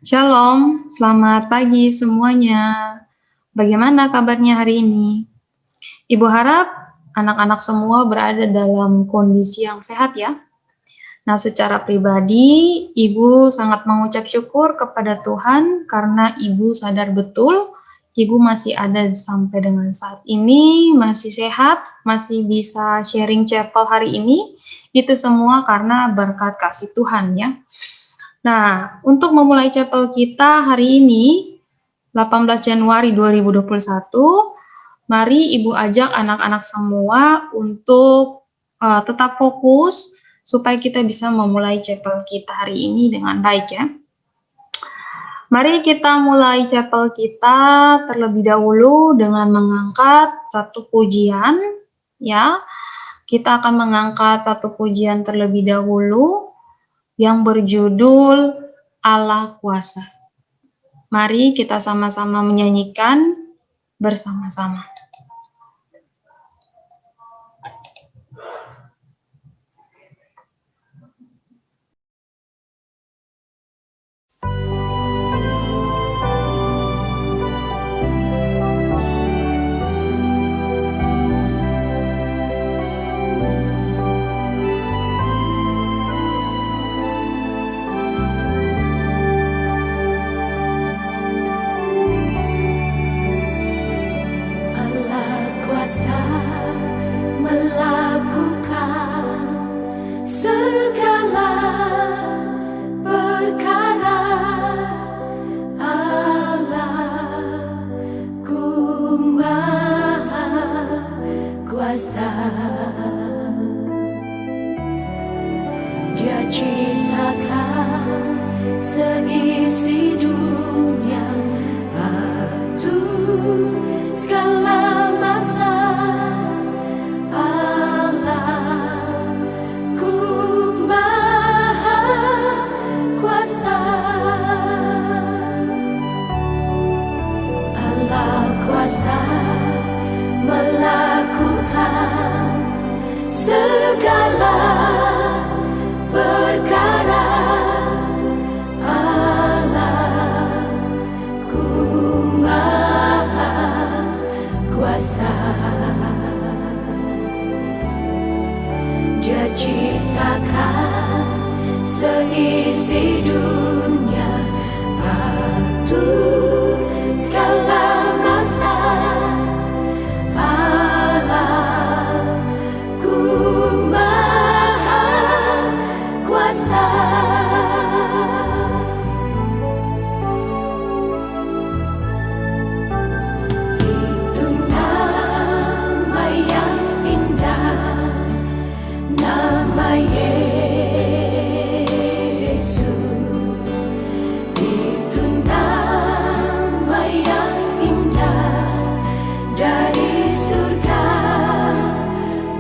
Shalom, selamat pagi semuanya. Bagaimana kabarnya hari ini? Ibu harap anak-anak semua berada dalam kondisi yang sehat ya. Nah, secara pribadi, Ibu sangat mengucap syukur kepada Tuhan karena Ibu sadar betul Ibu masih ada sampai dengan saat ini, masih sehat, masih bisa sharing chapel hari ini. Itu semua karena berkat kasih Tuhan ya. Nah, untuk memulai chapel kita hari ini, 18 Januari 2021, mari Ibu ajak anak-anak semua untuk tetap fokus supaya kita bisa memulai chapel kita hari ini dengan baik ya. Mari kita mulai chapel kita terlebih dahulu dengan mengangkat satu pujian ya. Kita akan mengangkat satu pujian terlebih dahulu yang berjudul Allah Kuasa. Mari kita sama-sama menyanyikan bersama-sama. Dia ciptakan seisi dunia, atur segala masa. Allah-Ku Maha Kuasa. Allah kuasa melakukan segala perkara. Allah-Ku Maha Kuasa. Dia ciptakan seisi dunia, atur segala masa. Allah-Ku Maha Kuasa. Itu nama yang indah, nama Yesus. Itu nama yang indah dari surga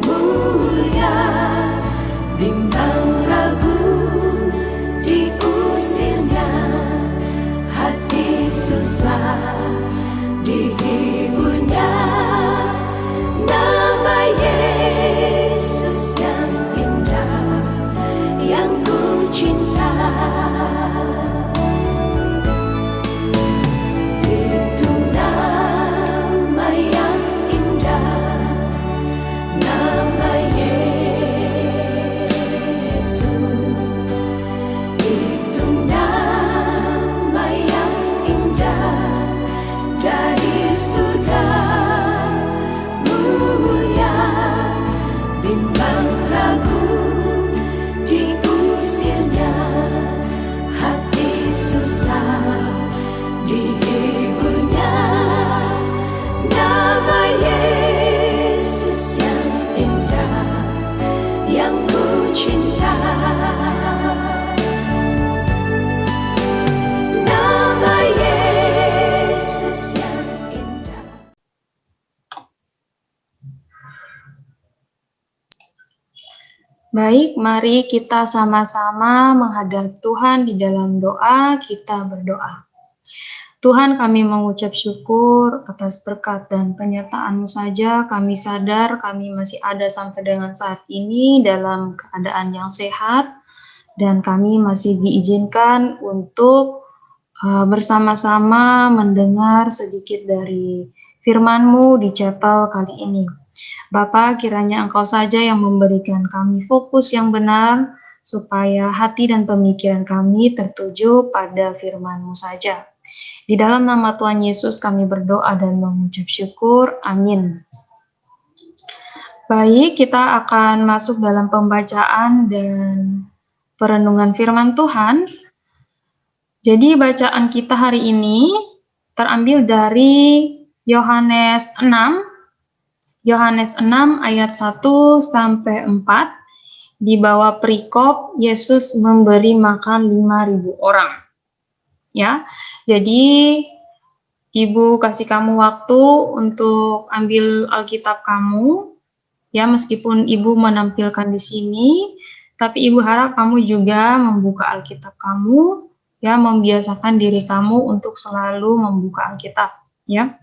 mulia. Bimbang ragu diusirnya, hati susah dihiburnya. Nama Yesus yang indah, yang ku cinta. Itu nama yang indah, nama Yesus. Itu nama yang indah dari surga mulia. Bimbang ragu diusirnya, hati susah dihiburnya. Nama Yesus yang indah, yang ku cinta. Nama Yesus yang indah. Baik, mari kita sama-sama menghadap Tuhan di dalam doa. Kita berdoa. Tuhan, kami mengucap syukur atas berkat dan penyertaan-Mu saja. Kami sadar kami masih ada sampai dengan saat ini dalam keadaan yang sehat, dan kami masih diizinkan untuk bersama-sama mendengar sedikit dari firman-Mu di chapel kali ini. Bapa, kiranya Engkau saja yang memberikan kami fokus yang benar, supaya hati dan pemikiran kami tertuju pada firman-Mu saja. Di dalam nama Tuhan Yesus kami berdoa dan mengucap syukur. Amin. Baik, kita akan masuk dalam pembacaan dan perenungan firman Tuhan. Jadi bacaan kita hari ini terambil dari Yohanes 6 ayat 1 sampai 4. Di bawah perikop Yesus memberi makan 5.000 orang. Ya. Jadi Ibu kasih kamu waktu untuk ambil Alkitab kamu. Ya, meskipun Ibu menampilkan di sini, tapi Ibu harap kamu juga membuka Alkitab kamu, ya, membiasakan diri kamu untuk selalu membuka Alkitab, ya.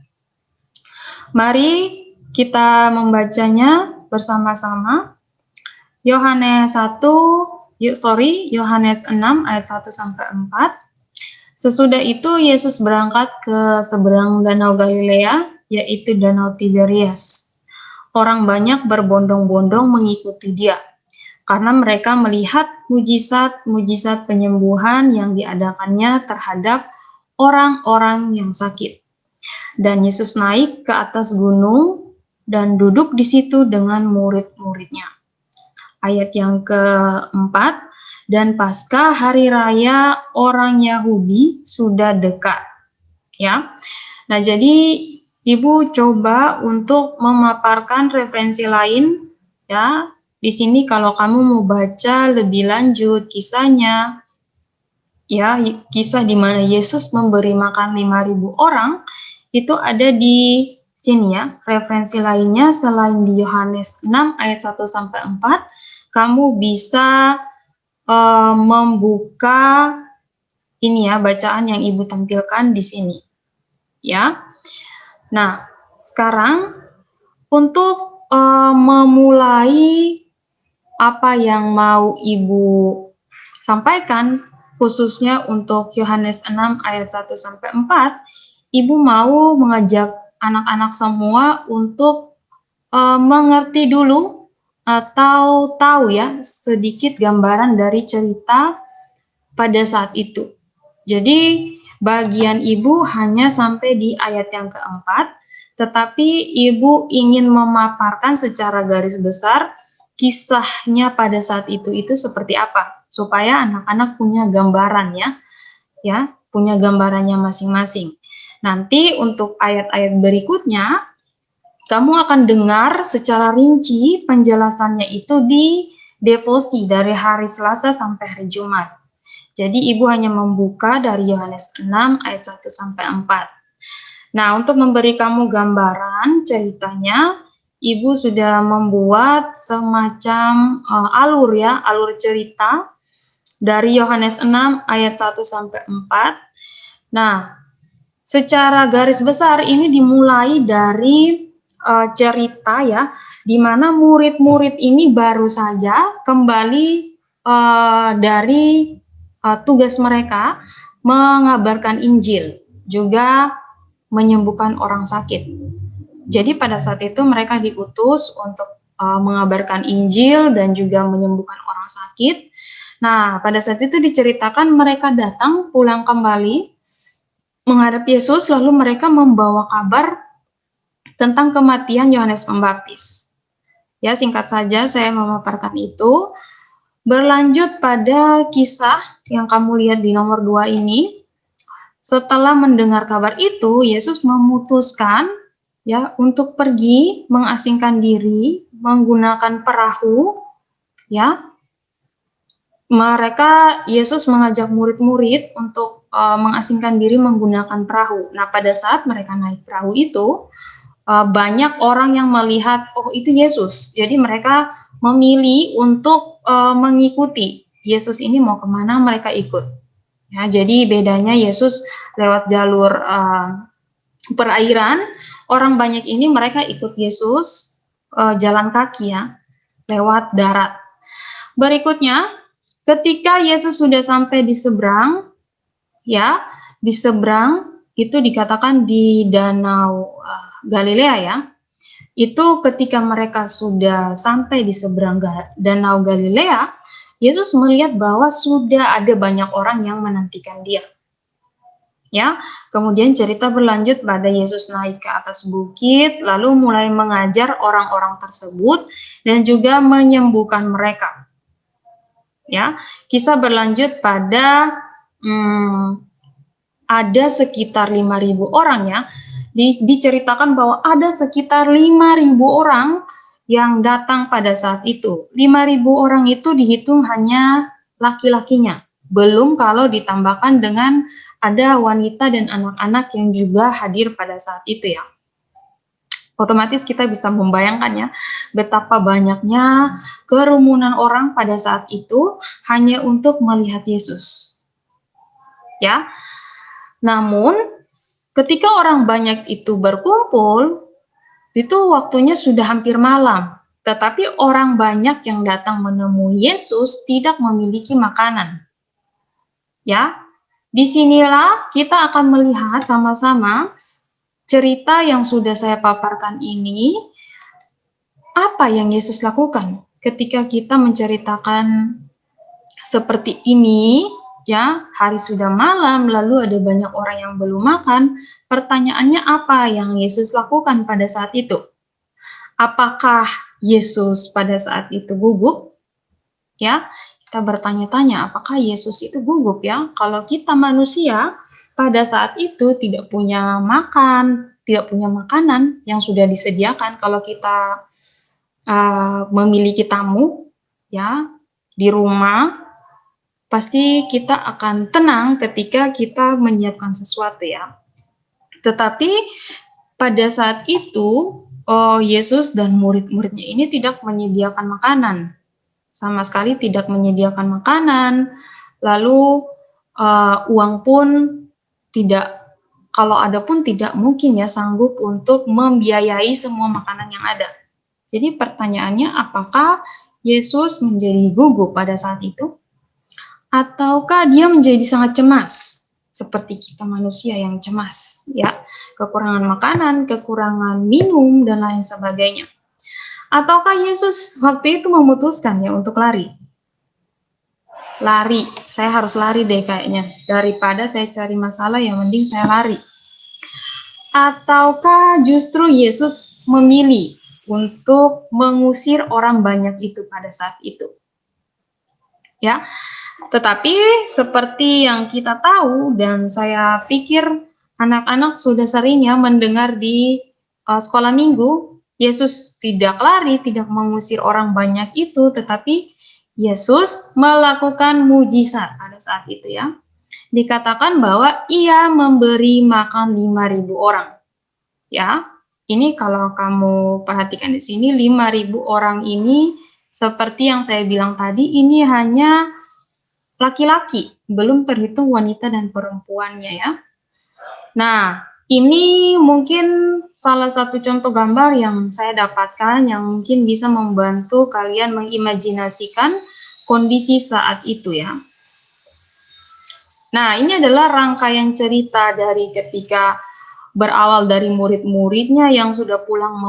Mari kita membacanya bersama-sama. Yohanes 6 ayat 1 sampai 4. Sesudah itu Yesus berangkat ke seberang Danau Galilea, yaitu Danau Tiberias. Orang banyak berbondong-bondong mengikuti dia, karena mereka melihat mujizat-mujizat penyembuhan yang diadakannya terhadap orang-orang yang sakit. Dan Yesus naik ke atas gunung dan duduk di situ dengan murid-muridnya. Ayat yang keempat, dan pasca hari raya orang Yahudi sudah dekat. Ya, nah jadi Ibu coba untuk memaparkan referensi lain, ya. Di sini kalau kamu mau baca lebih lanjut kisahnya, ya, kisah di mana Yesus memberi makan 5.000 orang, itu ada di sini ya. Referensi lainnya selain di Yohanes 6 ayat 1 sampai 4, kamu bisa membuka ini ya, bacaan yang Ibu tampilkan di sini. Ya. Nah, sekarang untuk memulai apa yang mau Ibu sampaikan, khususnya untuk Yohanes 6 ayat 1 sampai 4, Ibu mau mengajak anak-anak semua untuk mengerti dulu atau tahu ya sedikit gambaran dari cerita pada saat itu. Jadi bagian Ibu hanya sampai di ayat yang keempat, tetapi Ibu ingin memaparkan secara garis besar kisahnya pada saat itu seperti apa, supaya anak-anak punya gambaran ya, punya gambarannya masing-masing. Nanti untuk ayat-ayat berikutnya, kamu akan dengar secara rinci penjelasannya itu di devosi dari hari Selasa sampai hari Jumat. Jadi Ibu hanya membuka dari Yohanes 6 ayat 1 sampai 4. Nah, untuk memberi kamu gambaran ceritanya, Ibu sudah membuat semacam alur cerita dari Yohanes 6 ayat 1 sampai 4. Nah, secara garis besar ini dimulai dari cerita ya, di mana murid-murid ini baru saja kembali dari tugas mereka mengabarkan Injil, juga menyembuhkan orang sakit. Jadi pada saat itu mereka diutus untuk mengabarkan Injil dan juga menyembuhkan orang sakit. Nah, pada saat itu diceritakan mereka datang pulang kembali menghadap Yesus, lalu mereka membawa kabar tentang kematian Yohanes Pembaptis. Ya, singkat saja saya memaparkan itu. Berlanjut pada kisah yang kamu lihat di nomor 2 ini, setelah mendengar kabar itu, Yesus memutuskan ya untuk pergi mengasingkan diri menggunakan perahu, ya. Yesus mengajak murid-murid untuk mengasingkan diri menggunakan perahu. Nah, pada saat mereka naik perahu itu, banyak orang yang melihat, oh itu Yesus. Jadi mereka memilih untuk mengikuti Yesus ini mau kemana mereka ikut. Ya, jadi bedanya Yesus lewat jalur perairan, orang banyak ini mereka ikut Yesus jalan kaki ya, lewat darat. Berikutnya, ketika Yesus sudah sampai di seberang, ya, di seberang itu dikatakan di Danau Galilea ya. Itu ketika mereka sudah sampai di seberang Danau Galilea, Yesus melihat bahwa sudah ada banyak orang yang menantikan dia. Ya, kemudian cerita berlanjut pada Yesus naik ke atas bukit, lalu mulai mengajar orang-orang tersebut dan juga menyembuhkan mereka. Ya, kisah berlanjut pada ada sekitar 5.000 orang ya. Diceritakan bahwa ada sekitar 5.000 orang yang datang pada saat itu. 5.000 orang itu dihitung hanya laki-lakinya. Belum kalau ditambahkan dengan ada wanita dan anak-anak yang juga hadir pada saat itu ya. Otomatis kita bisa membayangkan ya, betapa banyaknya kerumunan orang pada saat itu hanya untuk melihat Yesus. Ya. Namun, ketika orang banyak itu berkumpul, itu waktunya sudah hampir malam. Tetapi orang banyak yang datang menemui Yesus tidak memiliki makanan. Ya, disinilah kita akan melihat sama-sama cerita yang sudah saya paparkan ini, apa yang Yesus lakukan ketika kita menceritakan seperti ini, ya, hari sudah malam, lalu ada banyak orang yang belum makan. Pertanyaannya apa yang Yesus lakukan pada saat itu? Apakah Yesus pada saat itu gugup? Ya, kita bertanya-tanya, apakah Yesus itu gugup ya? Kalau kita manusia, pada saat itu tidak punya makan, tidak punya makanan yang sudah disediakan. Kalau kita memiliki tamu, ya, di rumah, pasti kita akan tenang ketika kita menyiapkan sesuatu ya. Tetapi pada saat itu, Yesus dan murid-muridnya ini tidak menyediakan makanan. Sama sekali tidak menyediakan makanan, lalu uang pun tidak, kalau ada pun tidak mungkin ya sanggup untuk membiayai semua makanan yang ada. Jadi pertanyaannya, apakah Yesus menjadi gugup pada saat itu? Ataukah dia menjadi sangat cemas, seperti kita manusia yang cemas, ya, kekurangan makanan, kekurangan minum, dan lain sebagainya. Ataukah Yesus waktu itu memutuskan ya untuk lari? Lari, saya harus lari deh kayaknya, daripada saya cari masalah yang mending saya lari. Ataukah justru Yesus memilih untuk mengusir orang banyak itu pada saat itu? Ya, tetapi seperti yang kita tahu dan saya pikir anak-anak sudah sering ya mendengar di sekolah minggu, Yesus tidak lari, tidak mengusir orang banyak itu, tetapi Yesus melakukan mujizat pada saat itu ya. Dikatakan bahwa ia memberi makan 5.000 orang. Ya, ini kalau kamu perhatikan di sini 5.000 orang ini seperti yang saya bilang tadi, ini hanya laki-laki, belum terhitung wanita dan perempuannya ya. Nah, ini mungkin salah satu contoh gambar yang saya dapatkan yang mungkin bisa membantu kalian mengimajinasikan kondisi saat itu ya. Nah, ini adalah rangkaian cerita dari ketika berawal dari murid-muridnya yang sudah pulang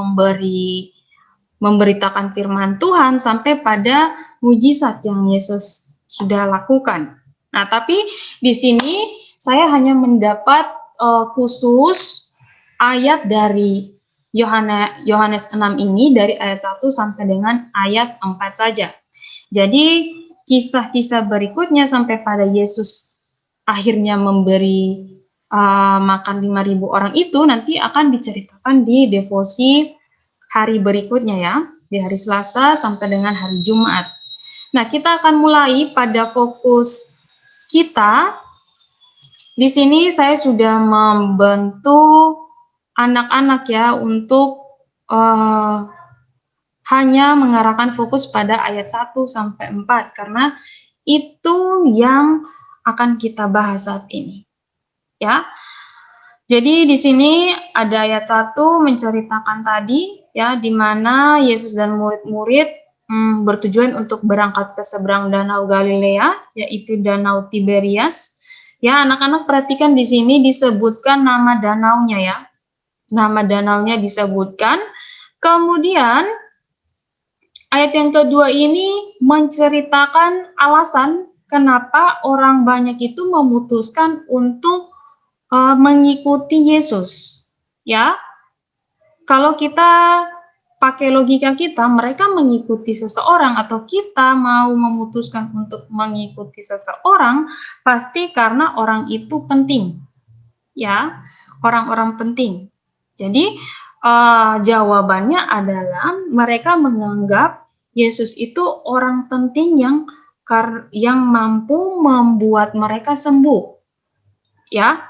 memberitakan firman Tuhan sampai pada mujizat yang Yesus sudah lakukan. Nah, tapi di sini saya hanya mendapat khusus ayat dari Yohanes 6 ini dari ayat 1 sampai dengan ayat 4 saja. Jadi kisah-kisah berikutnya sampai pada Yesus akhirnya memberi makan 5.000 orang itu nanti akan diceritakan di devosi hari berikutnya ya, di hari Selasa sampai dengan hari Jumat. Nah, kita akan mulai pada fokus kita. Di sini saya sudah membantu anak-anak ya untuk hanya mengarahkan fokus pada ayat 1 sampai 4 karena itu yang akan kita bahas saat ini. Ya. Jadi di sini ada ayat 1 menceritakan tadi ya di mana Yesus dan murid-murid bertujuan untuk berangkat ke seberang Danau Galilea yaitu Danau Tiberias. Ya, anak-anak perhatikan di sini disebutkan nama danaunya ya. Nama danaunya disebutkan. Kemudian ayat yang kedua ini menceritakan alasan kenapa orang banyak itu memutuskan untuk mengikuti Yesus. Ya, kalau kita pakai logika kita, mereka mengikuti seseorang atau kita mau memutuskan untuk mengikuti seseorang, pasti karena orang itu penting. Ya, orang-orang penting. Jadi, jawabannya adalah mereka menganggap Yesus itu orang penting yang mampu membuat mereka sembuh. Ya,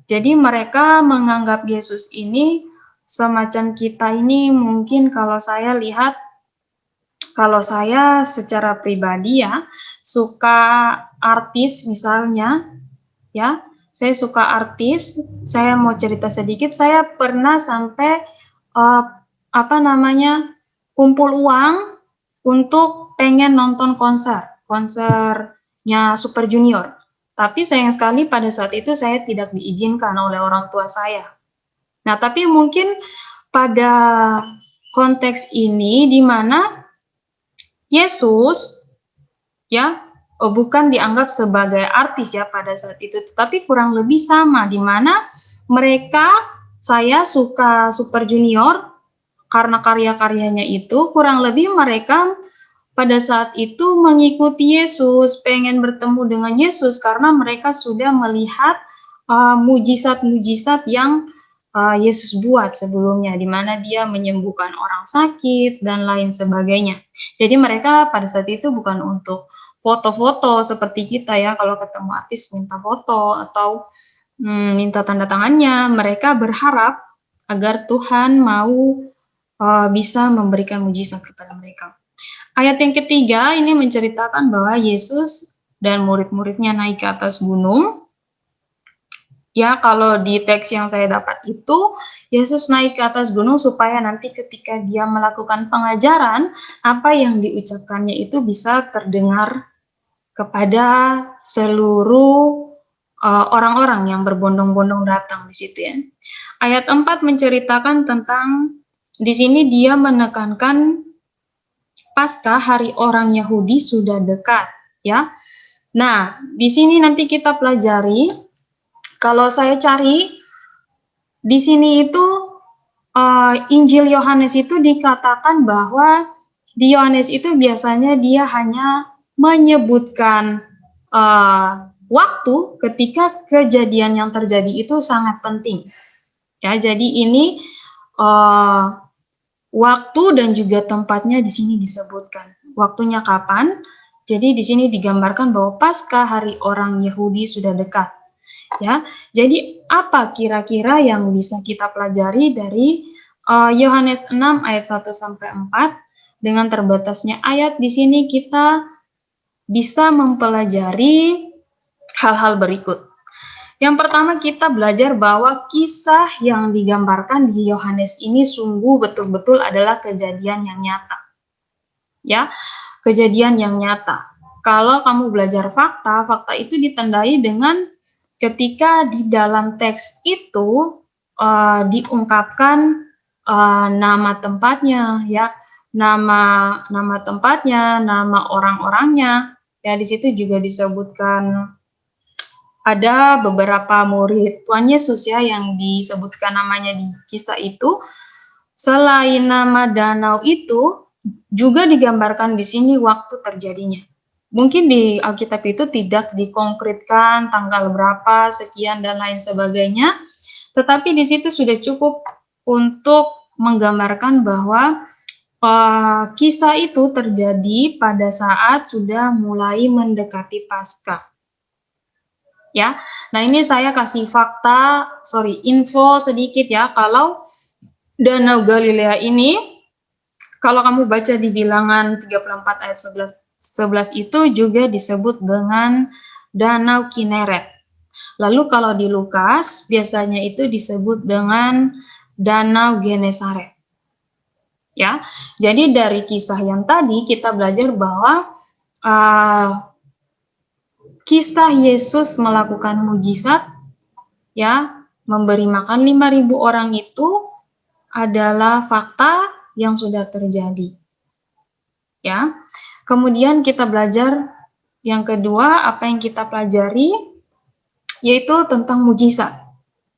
jadi mereka menganggap Yesus ini semacam kita ini mungkin kalau saya lihat, kalau saya secara pribadi ya, suka artis misalnya, ya, saya suka artis, saya mau cerita sedikit, saya pernah sampai, kumpul uang untuk pengen nonton konsernya Super Junior. Tapi sayang sekali pada saat itu saya tidak diizinkan oleh orang tua saya. Nah, tapi mungkin pada konteks ini di mana Yesus ya bukan dianggap sebagai artis ya pada saat itu, tetapi kurang lebih sama di mana saya suka Super Junior karena karya-karyanya itu kurang lebih mereka pada saat itu mengikuti Yesus, pengen bertemu dengan Yesus karena mereka sudah melihat mujizat-mujizat yang Yesus buat sebelumnya, di mana dia menyembuhkan orang sakit dan lain sebagainya. Jadi mereka pada saat itu bukan untuk foto-foto seperti kita ya, kalau ketemu artis minta foto atau minta tanda tangannya. Mereka berharap agar Tuhan mau bisa memberikan mujizat kepada mereka. Ayat yang ketiga ini menceritakan bahwa Yesus dan murid-muridnya naik ke atas gunung. Ya, kalau di teks yang saya dapat itu, Yesus naik ke atas gunung supaya nanti ketika dia melakukan pengajaran, apa yang diucapkannya itu bisa terdengar kepada seluruh orang-orang yang berbondong-bondong datang di situ ya. Ayat 4 menceritakan tentang, di sini dia menekankan Paskah hari orang Yahudi sudah dekat ya. Nah, di sini nanti kita pelajari, kalau saya cari di sini itu Injil Yohanes itu dikatakan bahwa di Yohanes itu biasanya dia hanya menyebutkan waktu ketika kejadian yang terjadi itu sangat penting. Ya, jadi ini waktu dan juga tempatnya di sini disebutkan. Waktunya kapan? Jadi di sini digambarkan bahwa Paskah hari orang Yahudi sudah dekat. Ya, jadi apa kira-kira yang bisa kita pelajari dari Yohanes 6 ayat 1 sampai 4? Dengan terbatasnya ayat di sini kita bisa mempelajari hal-hal berikut. Yang pertama kita belajar bahwa kisah yang digambarkan di Yohanes ini sungguh betul-betul adalah kejadian yang nyata. Ya, kejadian yang nyata. Kalau kamu belajar fakta, fakta itu ditandai dengan ketika di dalam teks itu diungkapkan nama tempatnya, ya, nama tempatnya, nama orang-orangnya. Ya, di situ juga disebutkan ada beberapa murid Tuhan Yesus ya yang disebutkan namanya di kisah itu. Selain nama danau itu juga digambarkan di sini waktu terjadinya. Mungkin di Alkitab itu tidak dikonkretkan tanggal berapa, sekian dan lain sebagainya, tetapi di situ sudah cukup untuk menggambarkan bahwa kisah itu terjadi pada saat sudah mulai mendekati Paskah. Ya, nah ini saya kasih info sedikit ya, kalau Danau Galilea ini, kalau kamu baca di Bilangan 34 ayat 11 itu juga disebut dengan Danau Kineret. Lalu kalau di Lukas, biasanya itu disebut dengan Danau Genesaret. Ya, jadi dari kisah yang tadi kita belajar bahwa kisah Yesus melakukan mujizat, ya, memberi makan 5.000 orang itu adalah fakta yang sudah terjadi. Ya. Kemudian kita belajar yang kedua, apa yang kita pelajari yaitu tentang mujizat.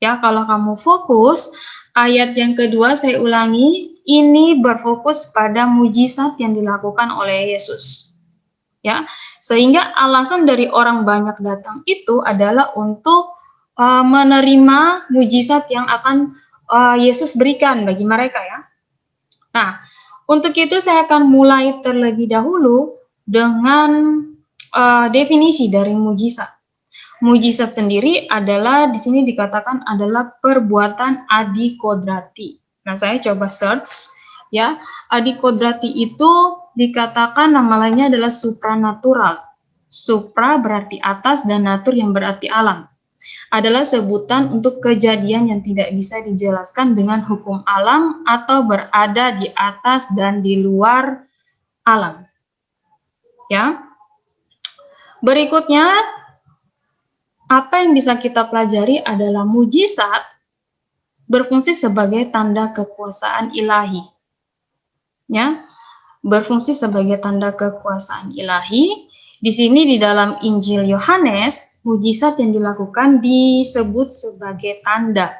Ya, kalau kamu fokus, ayat yang kedua saya ulangi, ini berfokus pada mujizat yang dilakukan oleh Yesus. Ya, sehingga alasan dari orang banyak datang itu adalah untuk menerima mujizat yang akan Yesus berikan bagi mereka, ya. Nah, untuk itu saya akan mulai terlebih dahulu dengan definisi dari mujizat. Mujizat sendiri adalah di sini dikatakan adalah perbuatan adikodrati. Nah, saya coba search, ya. Adikodrati itu dikatakan nama lainnya adalah supranatural. Supra berarti atas dan natur yang berarti alam. Adalah sebutan untuk kejadian yang tidak bisa dijelaskan dengan hukum alam atau berada di atas dan di luar alam. Ya. Berikutnya, apa yang bisa kita pelajari adalah mujizat berfungsi sebagai tanda kekuasaan ilahi. Ya, berfungsi sebagai tanda kekuasaan ilahi. Di sini di dalam Injil Yohanes, mujizat yang dilakukan disebut sebagai tanda.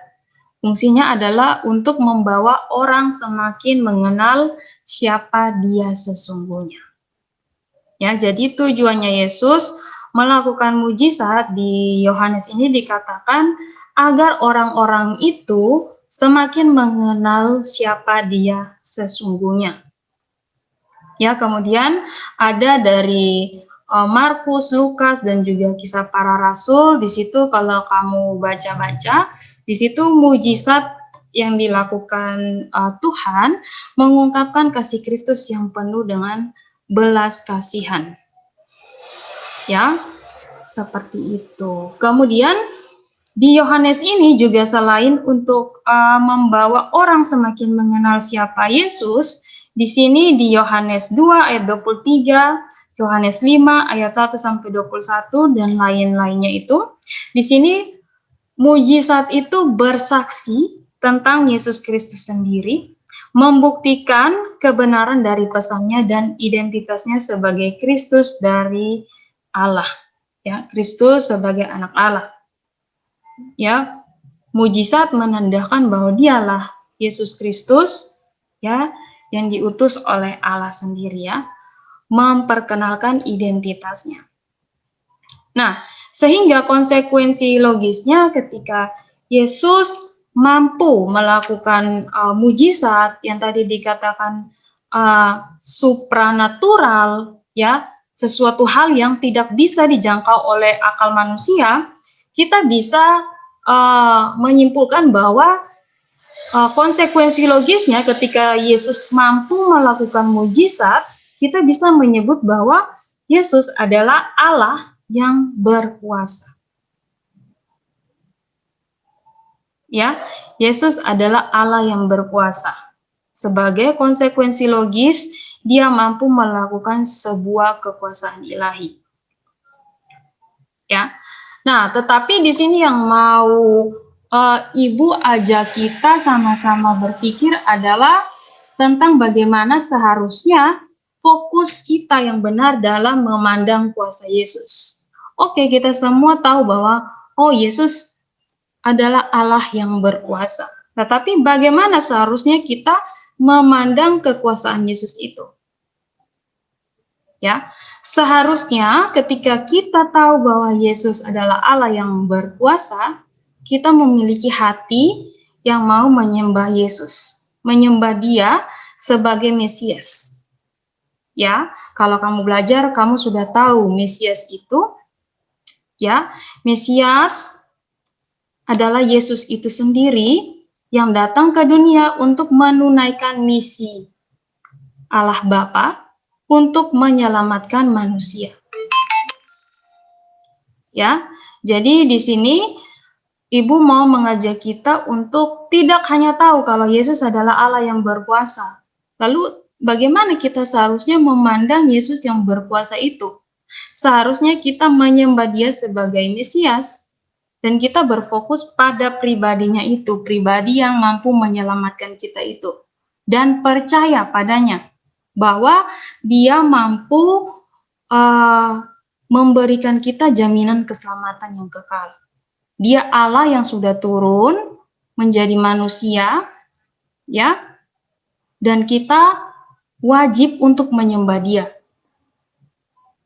Fungsinya adalah untuk membawa orang semakin mengenal siapa dia sesungguhnya. Ya, jadi tujuannya Yesus melakukan mujizat di Yohanes ini dikatakan agar orang-orang itu semakin mengenal siapa dia sesungguhnya. Ya, kemudian ada dari Markus, Lukas, dan juga Kisah Para Rasul. Di situ kalau kamu baca-baca, di situ mujizat yang dilakukan Tuhan mengungkapkan kasih Kristus yang penuh dengan belas kasihan. Ya, seperti itu. Kemudian di Yohanes ini juga selain untuk membawa orang semakin mengenal siapa Yesus, di sini di Yohanes 2 ayat 23, Yohanes 5 ayat 1 sampai 21 dan lain-lainnya itu, di sini mujizat itu bersaksi tentang Yesus Kristus sendiri, membuktikan kebenaran dari pesannya dan identitasnya sebagai Kristus dari Allah. Ya, Kristus sebagai anak Allah. Ya, mujizat menandakan bahwa dialah Yesus Kristus, ya, yang diutus oleh Allah sendiri, ya, memperkenalkan identitasnya. Nah, sehingga konsekuensi logisnya ketika Yesus mampu melakukan mujizat yang tadi dikatakan supranatural, ya, sesuatu hal yang tidak bisa dijangkau oleh akal manusia, kita bisa menyimpulkan bahwa konsekuensi logisnya ketika Yesus mampu melakukan mujizat, kita bisa menyebut bahwa Yesus adalah Allah yang berkuasa. Ya, Yesus adalah Allah yang berkuasa. Sebagai konsekuensi logis, dia mampu melakukan sebuah kekuasaan ilahi. Ya. Nah, tetapi di sini yang mau Ibu ajak kita sama-sama berpikir adalah tentang bagaimana seharusnya fokus kita yang benar dalam memandang kuasa Yesus. Oke, kita semua tahu bahwa Yesus adalah Allah yang berkuasa. Tetapi bagaimana seharusnya kita memandang kekuasaan Yesus itu? Ya, seharusnya ketika kita tahu bahwa Yesus adalah Allah yang berkuasa, kita memiliki hati yang mau menyembah Yesus, menyembah Dia sebagai Mesias. Ya, kalau kamu belajar, kamu sudah tahu Mesias itu, ya, Mesias adalah Yesus itu sendiri yang datang ke dunia untuk menunaikan misi Allah Bapa untuk menyelamatkan manusia. Ya, jadi di sini Ibu mau mengajak kita untuk tidak hanya tahu kalau Yesus adalah Allah yang berkuasa. Lalu bagaimana kita seharusnya memandang Yesus yang berkuasa itu? Seharusnya kita menyembah Dia sebagai Mesias dan kita berfokus pada pribadinya itu, pribadi yang mampu menyelamatkan kita itu, dan percaya padanya bahwa Dia mampu memberikan kita jaminan keselamatan yang kekal. Dia Allah yang sudah turun menjadi manusia, ya, dan kita wajib untuk menyembah Dia.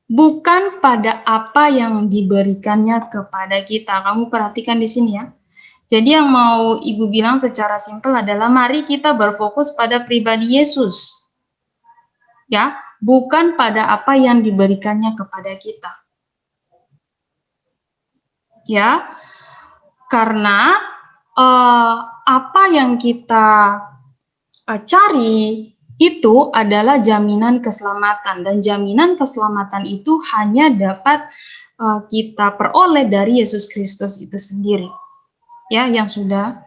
Bukan pada apa yang diberikannya kepada kita. Kamu perhatikan di sini ya. Jadi yang mau Ibu bilang secara simpel adalah mari kita berfokus pada pribadi Yesus. Ya, bukan pada apa yang diberikannya kepada kita. Ya, karena apa yang kita cari itu adalah jaminan keselamatan, dan jaminan keselamatan itu hanya dapat kita peroleh dari Yesus Kristus itu sendiri, ya, yang sudah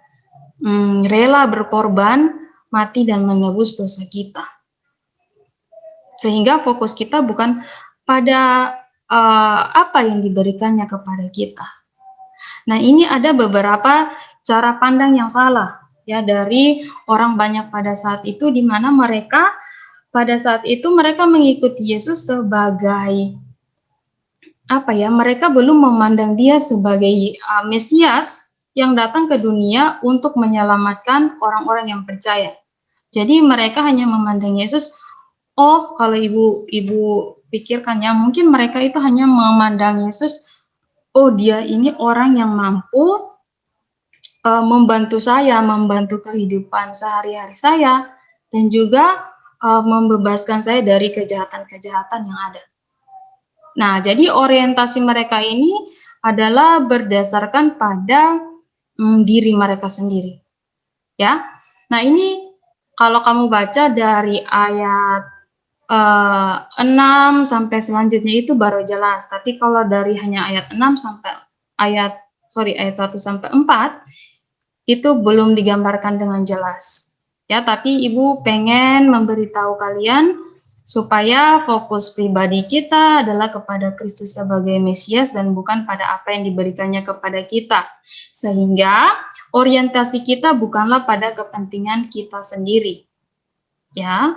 rela berkorban, mati dan menebus dosa kita. Sehingga fokus kita bukan pada apa yang diberikannya kepada kita. Nah, ini ada beberapa cara pandang yang salah ya dari orang banyak pada saat itu, di mana mereka pada saat itu mereka mengikuti Yesus sebagai apa ya? Mereka belum memandang Dia sebagai Mesias yang datang ke dunia untuk menyelamatkan orang-orang yang percaya. Jadi mereka hanya memandang Yesus, oh kalau ibu pikirkan ya, mungkin mereka itu hanya memandang Yesus, oh Dia ini orang yang mampu membantu saya, membantu kehidupan sehari-hari saya, dan juga membebaskan saya dari kejahatan-kejahatan yang ada. Nah, jadi orientasi mereka ini adalah berdasarkan pada diri mereka sendiri. Ya. Nah, ini kalau kamu baca dari ayat 6 sampai selanjutnya itu baru jelas. Tapi kalau dari hanya ayat 6 sampai ayat 1 sampai 4 itu belum digambarkan dengan jelas. Ya, tapi Ibu pengen memberitahu kalian supaya fokus pribadi kita adalah kepada Kristus sebagai Mesias dan bukan pada apa yang diberikannya kepada kita. Sehingga orientasi kita bukanlah pada kepentingan kita sendiri. Ya,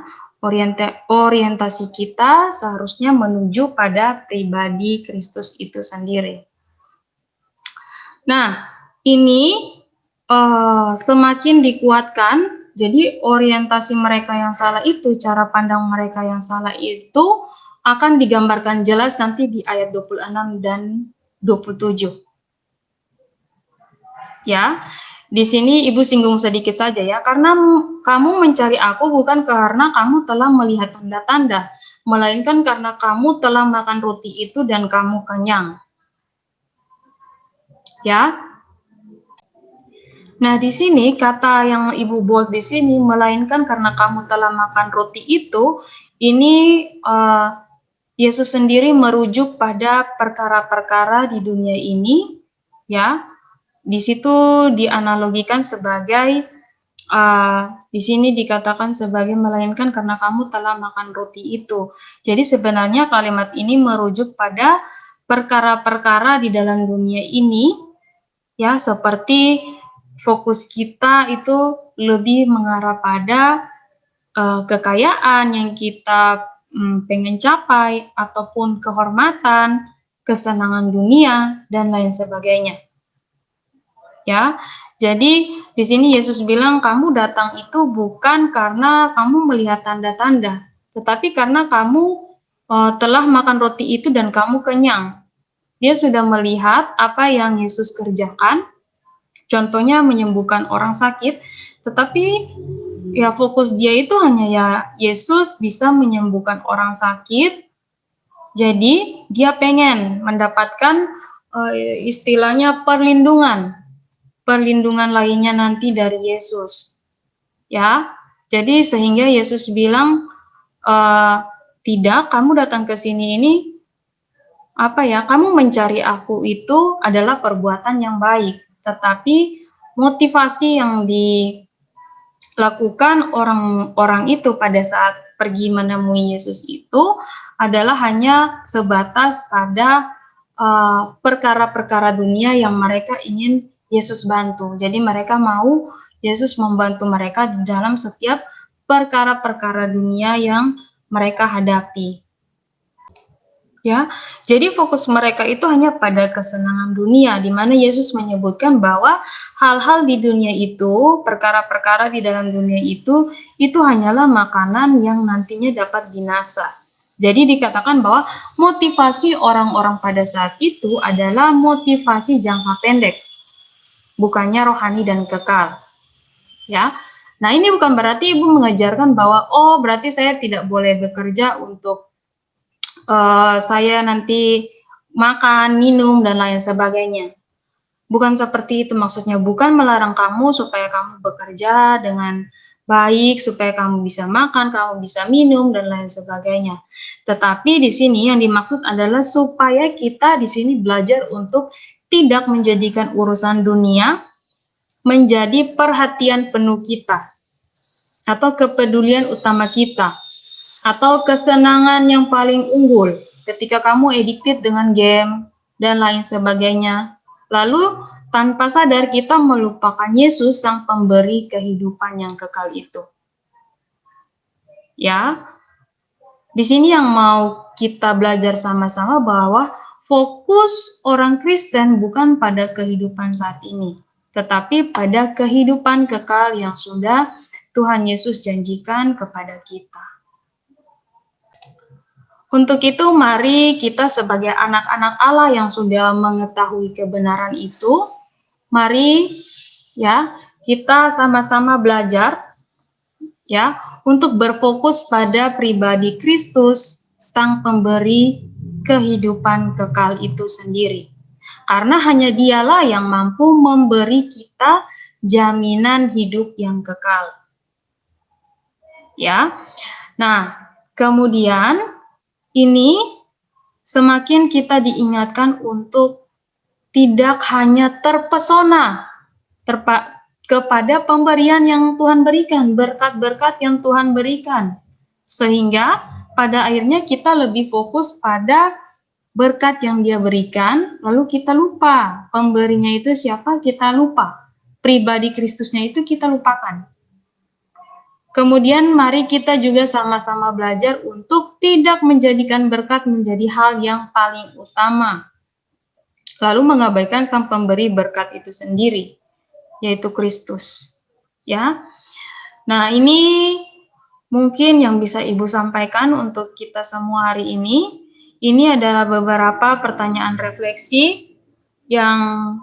orientasi kita seharusnya menuju pada pribadi Kristus itu sendiri. Nah, ini semakin dikuatkan, jadi orientasi mereka yang salah itu, cara pandang mereka yang salah itu akan digambarkan jelas nanti di ayat 26 dan 27. Ya, di sini Ibu singgung sedikit saja ya, karena kamu mencari aku bukan karena kamu telah melihat tanda-tanda, melainkan karena kamu telah makan roti itu dan kamu kenyang. Ya. Nah, di sini kata yang Ibu bold di sini, melainkan karena kamu telah makan roti itu, ini Yesus sendiri merujuk pada perkara-perkara di dunia ini, ya. Di situ dianalogikan sebagai di sini dikatakan sebagai melainkan karena kamu telah makan roti itu. Jadi sebenarnya kalimat ini merujuk pada perkara-perkara di dalam dunia ini, ya, seperti fokus kita itu lebih mengarah pada kekayaan yang kita pengen capai, ataupun kehormatan, kesenangan dunia, dan lain sebagainya. Ya, jadi di sini Yesus bilang kamu datang itu bukan karena kamu melihat tanda-tanda, tetapi karena kamu telah makan roti itu dan kamu kenyang. Dia sudah melihat apa yang Yesus kerjakan, contohnya menyembuhkan orang sakit, tetapi ya fokus dia itu hanya ya Yesus bisa menyembuhkan orang sakit, jadi dia pengen mendapatkan istilahnya perlindungan lainnya nanti dari Yesus. Ya, jadi sehingga Yesus bilang tidak, kamu datang ke sini ini apa ya? Kamu mencari aku itu adalah perbuatan yang baik, tetapi motivasi yang lakukan orang-orang itu pada saat pergi menemui Yesus itu adalah hanya sebatas pada perkara-perkara dunia yang mereka ingin Yesus bantu. Jadi mereka mau Yesus membantu mereka di dalam setiap perkara-perkara dunia yang mereka hadapi. Ya, jadi fokus mereka itu hanya pada kesenangan dunia, di mana Yesus menyebutkan bahwa hal-hal di dunia itu, perkara-perkara di dalam dunia itu hanyalah makanan yang nantinya dapat binasa. Jadi dikatakan bahwa motivasi orang-orang pada saat itu adalah motivasi jangka pendek, bukannya rohani dan kekal. Ya, nah ini bukan berarti ibu mengajarkan bahwa berarti saya tidak boleh bekerja untuk saya nanti makan, minum, dan lain sebagainya. Bukan seperti itu maksudnya, bukan melarang kamu supaya kamu bekerja dengan baik, supaya kamu bisa makan, kamu bisa minum, dan lain sebagainya. Tetapi di sini yang dimaksud adalah supaya kita di sini belajar untuk tidak menjadikan urusan dunia menjadi perhatian penuh kita, atau kepedulian utama kita, atau kesenangan yang paling unggul ketika kamu addicted dengan game dan lain sebagainya. Lalu tanpa sadar kita melupakan Yesus sang pemberi kehidupan yang kekal itu. Ya, di sini yang mau kita belajar sama-sama bahwa fokus orang Kristen bukan pada kehidupan saat ini, tetapi pada kehidupan kekal yang sudah Tuhan Yesus janjikan kepada kita. Untuk itu, mari kita sebagai anak-anak Allah yang sudah mengetahui kebenaran itu, mari ya kita sama-sama belajar ya untuk berfokus pada pribadi Kristus, sang pemberi kehidupan kekal itu sendiri. Karena hanya Dialah yang mampu memberi kita jaminan hidup yang kekal. Ya. Nah, kemudian ini semakin kita diingatkan untuk tidak hanya terpesona kepada pemberian yang Tuhan berikan, berkat-berkat yang Tuhan berikan. Sehingga pada akhirnya kita lebih fokus pada berkat yang Dia berikan, lalu kita lupa pemberinya itu siapa, kita lupa. Pribadi Kristusnya itu kita lupakan. Kemudian mari kita juga sama-sama belajar untuk tidak menjadikan berkat menjadi hal yang paling utama. Lalu mengabaikan sang pemberi berkat itu sendiri, yaitu Kristus. Ya. Nah, ini mungkin yang bisa Ibu sampaikan untuk kita semua hari ini. Ini adalah beberapa pertanyaan refleksi yang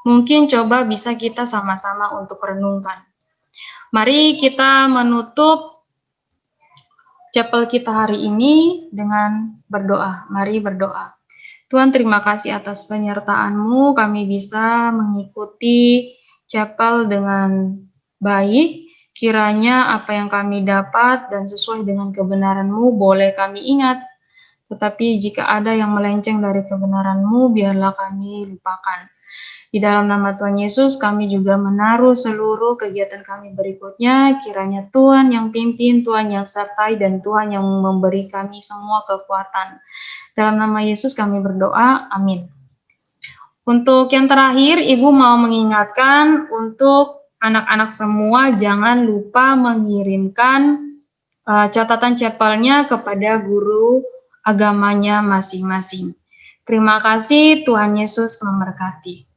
mungkin coba bisa kita sama-sama untuk renungkan. Mari kita menutup chapel kita hari ini dengan berdoa. Mari berdoa. Tuhan, terima kasih atas penyertaan-Mu. Kami bisa mengikuti chapel dengan baik. Kiranya apa yang kami dapat dan sesuai dengan kebenaran-Mu boleh kami ingat. Tetapi jika ada yang melenceng dari kebenaran-Mu, biarlah kami lupakan. Di dalam nama Tuhan Yesus, kami juga menaruh seluruh kegiatan kami berikutnya. Kiranya Tuhan yang pimpin, Tuhan yang sertai, dan Tuhan yang memberi kami semua kekuatan. Dalam nama Yesus kami berdoa, amin. Untuk yang terakhir, Ibu mau mengingatkan untuk anak-anak semua, jangan lupa mengirimkan catatan chapelnya kepada guru agamanya masing-masing. Terima kasih, Tuhan Yesus memberkati.